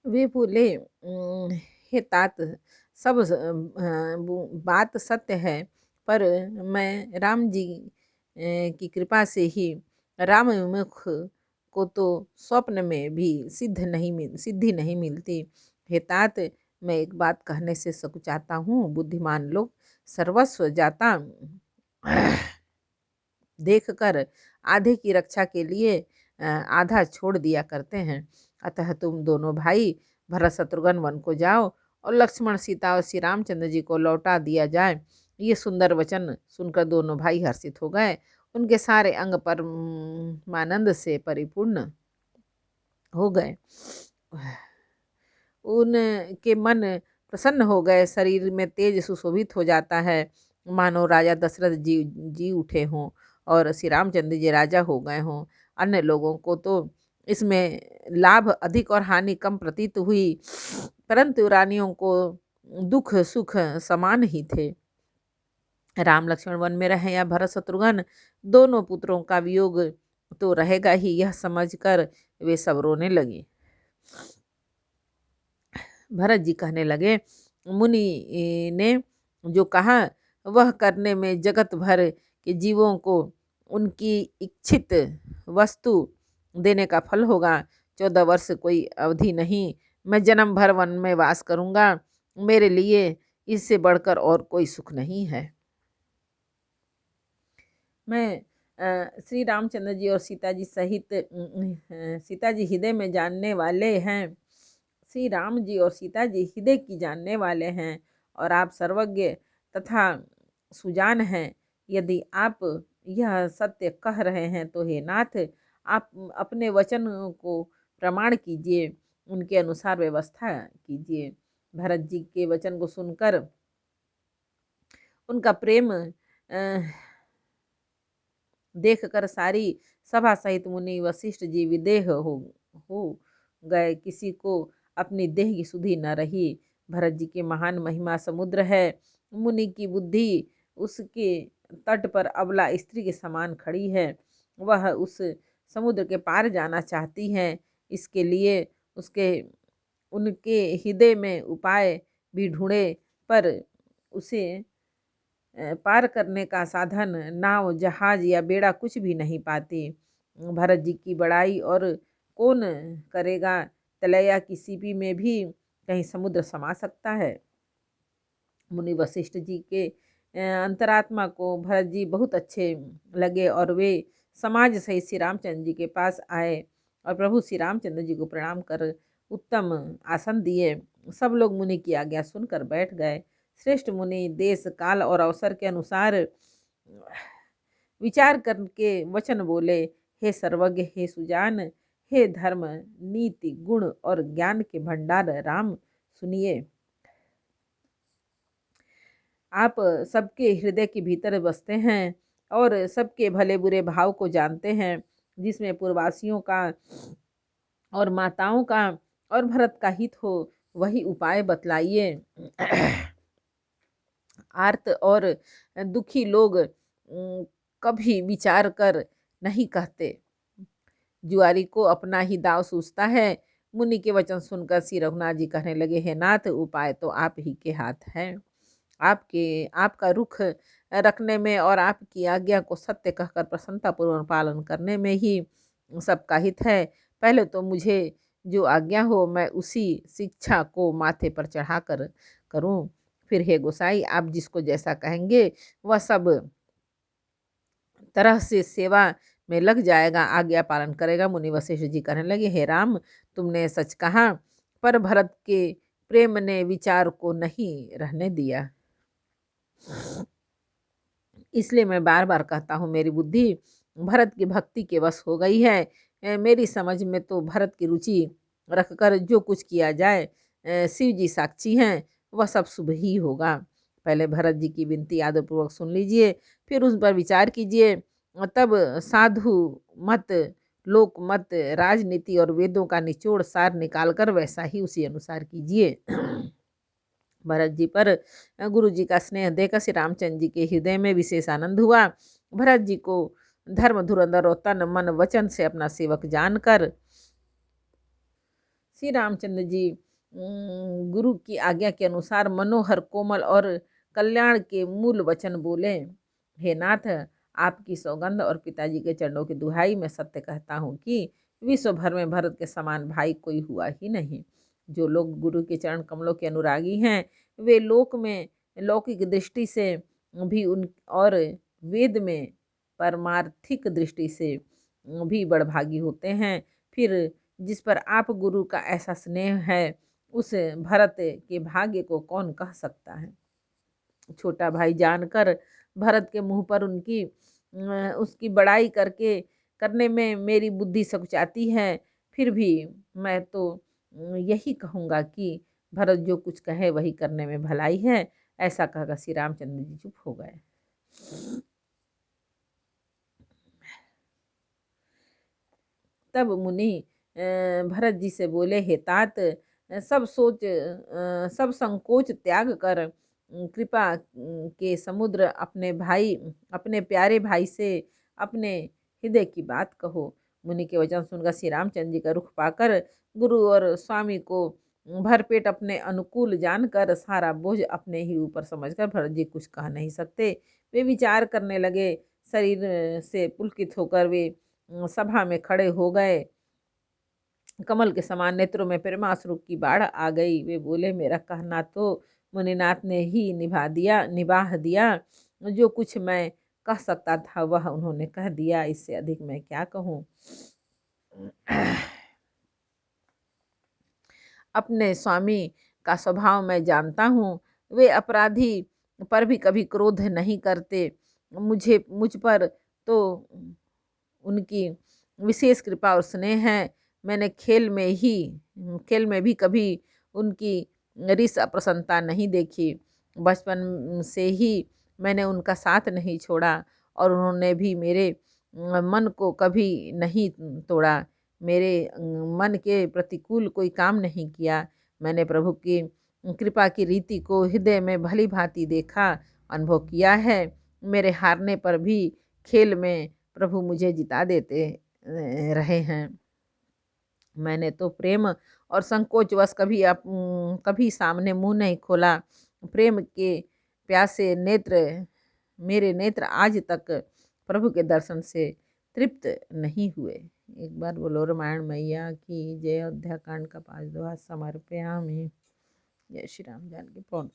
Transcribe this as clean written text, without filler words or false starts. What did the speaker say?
वे बोले, हे तात, सब बात सत्य है, पर मैं राम जी की कृपा से ही राम विमुख को तो स्वप्न में भी सिद्धि नहीं मिलती। हे तात, मैं एक बात कहने से सकुचाता हूँ। बुद्धिमान लोग सर्वस्व जाता देखकर आधे की रक्षा के लिए आधा छोड़ दिया करते हैं। अतः तुम दोनों भाई भरत शत्रुघ्न वन को जाओ और लक्ष्मण सीता और श्री रामचंद्र जी को लौटा दिया जाए। ये सुंदर वचन सुनकर दोनों भाई हर्षित हो गए। उनके सारे अंग पर आनंद से परिपूर्ण हो गए। उनके मन प्रसन्न हो गए, शरीर में तेज सुशोभित हो जाता है, मानो राजा दशरथ जी जी उठे हों और श्री रामचंद्र जी राजा हो गए हों। अन्य लोगों को तो इसमें लाभ अधिक और हानि कम प्रतीत हुई, परंतु रानियों को दुख सुख समान ही थे। राम लक्ष्मण वन में रहे या भरत शत्रुघ्न, दोनों पुत्रों का वियोग तो रहेगा ही, यह समझकर वे सब रोने लगे। भरत जी कहने लगे, मुनि ने जो कहा वह करने में जगत भर के जीवों को उनकी इच्छित वस्तु देने का फल होगा। 14 वर्ष कोई अवधि नहीं, मैं जन्म भर वन में वास करूँगा। मेरे लिए इससे बढ़कर और कोई सुख नहीं है। मैं श्री रामचंद्र जी और सीता जी सहित सीता जी हृदय में जानने वाले हैं। श्री राम जी और सीता जी हृदय की जानने वाले हैं और आप सर्वज्ञ तथा सुजान हैं। यदि आप यह सत्य कह रहे हैं तो हे नाथ, आप अपने वचन को प्रमाण कीजिए, उनके अनुसार व्यवस्था कीजिए। भरत जी के वचन को सुनकर उनका प्रेम देखकर सारी सभा सहित मुनि वशिष्ठ जी विदेह हो गए। किसी को अपनी देह की सुधि न रही। भरत जी की महान महिमा समुद्र है। मुनि की बुद्धि उसके तट पर अबला स्त्री के समान खड़ी है। वह उस समुद्र के पार जाना चाहती है। इसके लिए उसके उनके हृदय में उपाय भी ढूंढे, पर उसे पार करने का साधन नाव जहाज या बेड़ा कुछ भी नहीं पाती। भरत जी की बड़ाई और कौन करेगा। तलैया की सीपी में भी कहीं समुद्र समा सकता है। मुनि वशिष्ठ जी के अंतरात्मा को भरत जी बहुत अच्छे लगे और वे समाज सहित श्री रामचंद्र जी के पास आए और प्रभु श्री रामचंद्र जी को प्रणाम कर उत्तम आसन दिए। सब लोग मुनि की आज्ञा सुनकर बैठ गए। श्रेष्ठ मुनि देश काल और अवसर के अनुसार विचार करके वचन बोले, हे सर्वज्ञ, हे सुजान, हे धर्म नीति गुण और ज्ञान के भंडार राम, सुनिए। आप सबके हृदय के भीतर बसते हैं और सबके भले बुरे भाव को जानते हैं। जिसमें पूर्ववासियों का और माताओं का और भरत का हित हो, वही उपाय बतलाइए। आर्त और दुखी लोग कभी विचार कर नहीं कहते। जुआरी को अपना ही दाव सूझता है। मुनि के वचन सुनकर श्री रघुनाथ जी कहने लगे, हे नाथ, उपाय तो आप ही के हाथ है। आपका रुख रखने में और आपकी आज्ञा को सत्य कहकर प्रसन्नतापूर्वक पालन करने में ही सबका हित है। पहले तो मुझे जो आज्ञा हो मैं उसी शिक्षा को माथे पर चढ़ाकर करूं। फिर हे गोसाई, आप जिसको जैसा कहेंगे वह सब तरह से सेवा में लग जाएगा, आज्ञा पालन करेगा। मुनि वशिष्ठ जी कहने लगे, हे राम, तुमने सच कहा, पर भरत के प्रेम ने विचार को नहीं रहने दिया। इसलिए मैं बार बार कहता हूँ, मेरी बुद्धि भरत की भक्ति के वश हो गई है। मेरी समझ में तो भरत की रुचि रखकर जो कुछ किया जाए, शिव जी साक्षी हैं, वह सब शुभ ही होगा। पहले भरत जी की विनती आदरपूर्वक सुन लीजिए, फिर उस पर विचार कीजिए। तब साधु मत, लोक मत, राजनीति और वेदों का निचोड़ सार निकालकर वैसा ही उसी अनुसार कीजिए। भरत जी पर गुरु जी का स्नेह देकर श्री रामचंद्र जी के हृदय में विशेष आनंद हुआ। भरत जी को धर्म धुरंधर और तन मन वचन से अपना सेवक जानकर श्री रामचंद्र जी गुरु की आज्ञा के अनुसार मनोहर, कोमल और कल्याण के मूल वचन बोले। हे नाथ, आपकी सौगंध और पिताजी के चरणों की दुहाई, मैं सत्य कहता हूँ कि विश्व भर में भरत के समान भाई कोई हुआ ही नहीं। जो लोग गुरु के चरण कमलों के अनुरागी हैं, वे लोक में लौकिक दृष्टि से भी उन और वेद में परमार्थिक दृष्टि से भी बड़भागी होते हैं। फिर जिस पर आप गुरु का ऐसा स्नेह है, उस भरत के भाग्य को कौन कह सकता है। छोटा भाई जानकर भरत के मुंह पर उसकी बड़ाई करने में मेरी बुद्धि सकुचाती है। फिर भी मैं तो यही कहूँगा कि भरत जो कुछ कहे वही करने में भलाई है। ऐसा कहकर श्री रामचंद्र जी चुप हो गए। तब मुनि भरत जी से बोले, हे तात, सब संकोच त्याग कर कृपा के समुद्र अपने प्यारे भाई से अपने हृदय की बात कहो। मुनि के वचन सुनकर श्री रामचंद्र जी का रुख पाकर गुरु और स्वामी को भरपेट अपने अनुकूल जानकर सारा बोझ अपने ही ऊपर समझकर भरत जी कुछ कह नहीं सकते। वे विचार करने लगे। शरीर से पुलकित होकर वे सभा में खड़े हो गए। कमल के समान नेत्रों में प्रेमाश्रु की बाढ़ आ गई। वे बोले, मेरा कहना तो मुनिनाथ ने ही निबाह दिया। जो कुछ मैं कह सकता था वह उन्होंने कह दिया। इससे अधिक मैं क्या कहूँ। अपने स्वामी का स्वभाव मैं जानता हूँ। वे अपराधी पर भी कभी क्रोध नहीं करते। मुझ पर तो उनकी विशेष कृपा और स्नेह है। मैंने खेल में भी कभी उनकी रिस अप्रसन्नता नहीं देखी। बचपन से ही मैंने उनका साथ नहीं छोड़ा और उन्होंने भी मेरे मन को कभी नहीं तोड़ा। मेरे मन के प्रतिकूल कोई काम नहीं किया। मैंने प्रभु की कृपा की रीति को हृदय में भली भांति देखा, अनुभव किया है। मेरे हारने पर भी खेल में प्रभु मुझे जिता देते रहे हैं। मैंने तो प्रेम और संकोचवश कभी सामने मुंह नहीं खोला। प्रेम के प्यासे मेरे नेत्र आज तक प्रभु के दर्शन से तृप्त नहीं हुए। एक बार बोलो, रामायण मैया की जय। अयोध्या कांड का 5 दोहा समर्पयामि। जय श्री राम। जानकी पौन।